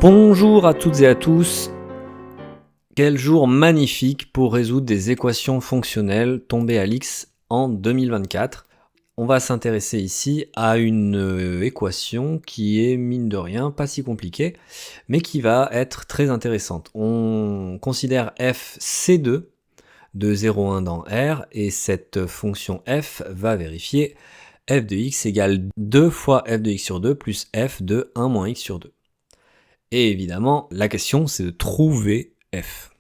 Bonjour à toutes et à tous. Quel jour magnifique pour résoudre des équations fonctionnelles tombées à l'X en 2024. On va s'intéresser ici à une équation qui est mine de rien pas si compliquée, mais qui va être très intéressante. On considère f C2 de 0,1 dans R, et cette fonction f va vérifier f de x égale 2 fois f de x sur 2 plus f de 1 moins x sur 2. Et évidemment, la question, c'est de trouver f.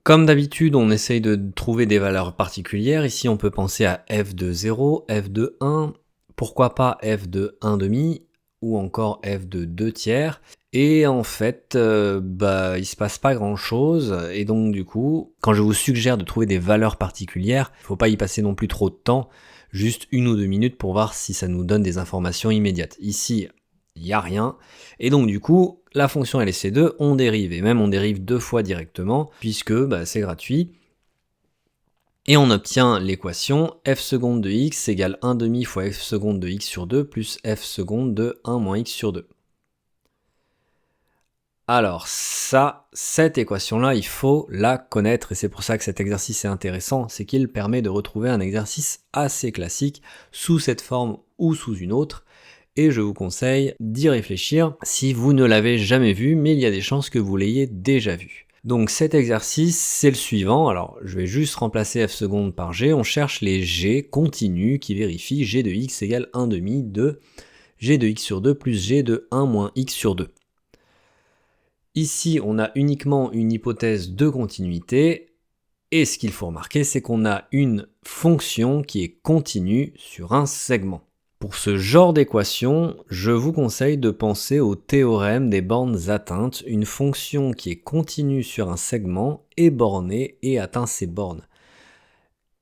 Comme d'habitude, on essaye de trouver des valeurs particulières. Ici, on peut penser à f de 0, f de 1, pourquoi pas f de 1 demi, ou encore f de 2 tiers. Et en fait, il se passe pas grand-chose. Et donc, du coup, quand je vous suggère de trouver des valeurs particulières, il ne faut pas y passer non plus trop de temps, juste 1 ou 2 minutes pour voir si ça nous donne des informations immédiates. Ici, il n'y a rien, et donc du coup, la fonction LC2, on dérive, et même on dérive 2 fois directement, puisque c'est gratuit, et on obtient l'équation f seconde de x égale 1 demi fois f seconde de x sur 2 plus f seconde de 1 moins x sur 2. Alors cette équation-là, il faut la connaître, et c'est pour ça que cet exercice est intéressant, c'est qu'il permet de retrouver un exercice assez classique, sous cette forme ou sous une autre, et je vous conseille d'y réfléchir si vous ne l'avez jamais vu, mais il y a des chances que vous l'ayez déjà vu. Donc cet exercice, c'est le suivant. Alors je vais juste remplacer f seconde par g. On cherche les g continus qui vérifient g de x égale 1 demi de g de x sur 2 plus g de 1 moins x sur 2. Ici, on a uniquement une hypothèse de continuité, et ce qu'il faut remarquer, c'est qu'on a une fonction qui est continue sur un segment. Pour ce genre d'équation, je vous conseille de penser au théorème des bornes atteintes. Une fonction qui est continue sur un segment est bornée et atteint ses bornes.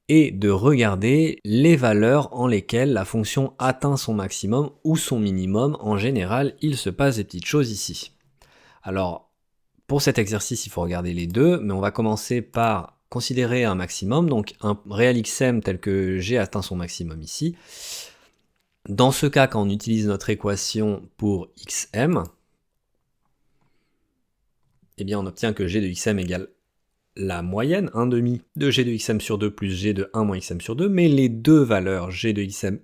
Et de regarder les valeurs en lesquelles la fonction atteint son maximum ou son minimum. En général, il se passe des petites choses ici. Alors, pour cet exercice, il faut regarder les deux, mais on va commencer par considérer un maximum, donc un réel xm tel que g atteint son maximum ici. Dans ce cas, quand on utilise notre équation pour xm, eh bien on obtient que g de xm égale la moyenne, 1 demi de g de xm sur 2 plus g de 1 moins xm sur 2, mais les deux valeurs g de xm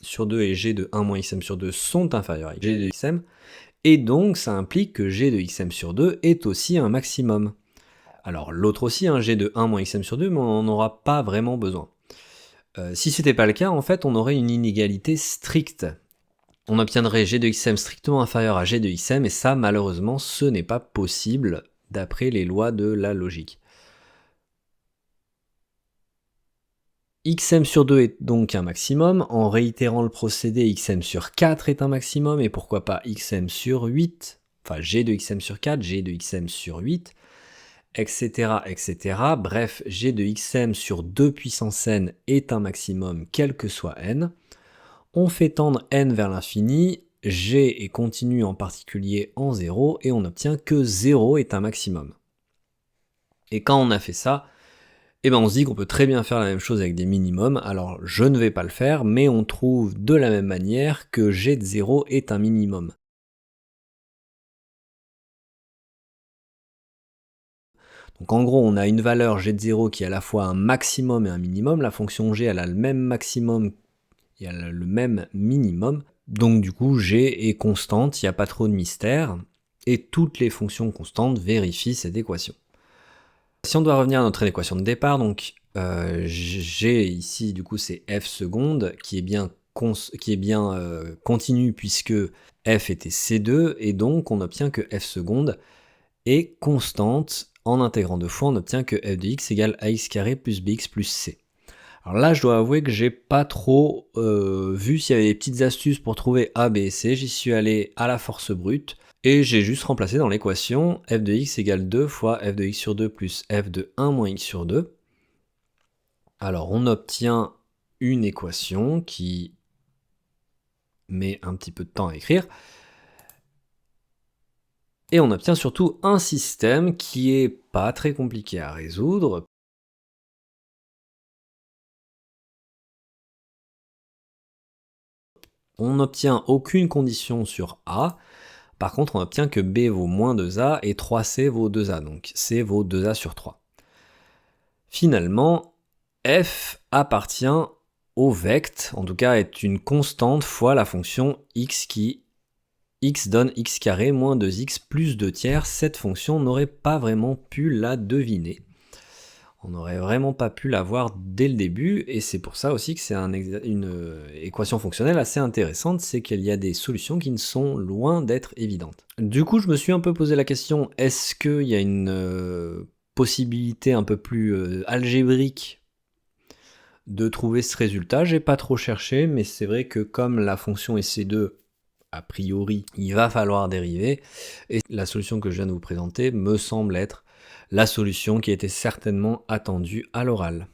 sur 2 et g de 1 moins xm sur 2 sont inférieures à g de xm, et donc ça implique que g de xm sur 2 est aussi un maximum. Alors l'autre aussi, g de 1 moins xm sur 2, mais on n'en aura pas vraiment besoin. Si ce n'était pas le cas, en fait, on aurait une inégalité stricte. On obtiendrait g de xm strictement inférieur à g de xm, et ça, malheureusement, ce n'est pas possible d'après les lois de la logique. Xm sur 2 est donc un maximum. En réitérant le procédé, xm sur 4 est un maximum, et pourquoi pas xm sur 8, enfin g de xm sur 4, g de xm sur 8, etc., etc. Bref, g de xm sur 2 puissance n est un maximum, quel que soit n. On fait tendre n vers l'infini, g est continu en particulier en 0, et on obtient que 0 est un maximum. Et quand on a fait ça, on se dit qu'on peut très bien faire la même chose avec des minimums. Alors je ne vais pas le faire, mais on trouve de la même manière que g de 0 est un minimum. Donc en gros, on a une valeur g de 0 qui est à la fois un maximum et un minimum. La fonction g, elle a le même maximum et elle a le même minimum. Donc du coup, g est constante, il n'y a pas trop de mystère. Et toutes les fonctions constantes vérifient cette équation. Si on doit revenir à notre équation de départ, donc g ici, du coup, c'est f seconde, qui est bien continu puisque f était C2, et donc on obtient que f seconde est constante. En intégrant deux fois, on obtient que f de x égale ax carré plus bx plus c. Alors là, je dois avouer que j'ai pas trop vu s'il y avait des petites astuces pour trouver a, b et c. J'y suis allé à la force brute, et j'ai juste remplacé dans l'équation f de x égale 2 fois f de x sur 2 plus f de 1 moins x sur 2. Alors on obtient une équation qui met un petit peu de temps à écrire, et on obtient surtout un système qui est pas très compliqué à résoudre. On n'obtient aucune condition sur a. Par contre, on obtient que B vaut moins 2A et 3C vaut 2A, donc C vaut 2A sur 3. Finalement, f appartient au vect, en tout cas est une constante fois la fonction x qui x donne x carré moins 2x plus 2 tiers. Cette fonction n'aurait pas vraiment pu la deviner. On n'aurait vraiment pas pu la voir dès le début, et c'est pour ça aussi que c'est une équation fonctionnelle assez intéressante, c'est qu'il y a des solutions qui ne sont loin d'être évidentes. Du coup, je me suis un peu posé la question, est-ce qu'il y a une possibilité un peu plus algébrique de trouver ce résultat? J'ai pas trop cherché, mais c'est vrai que comme la fonction est C2, a priori, il va falloir dériver, et la solution que je viens de vous présenter me semble être la solution qui était certainement attendue à l'oral.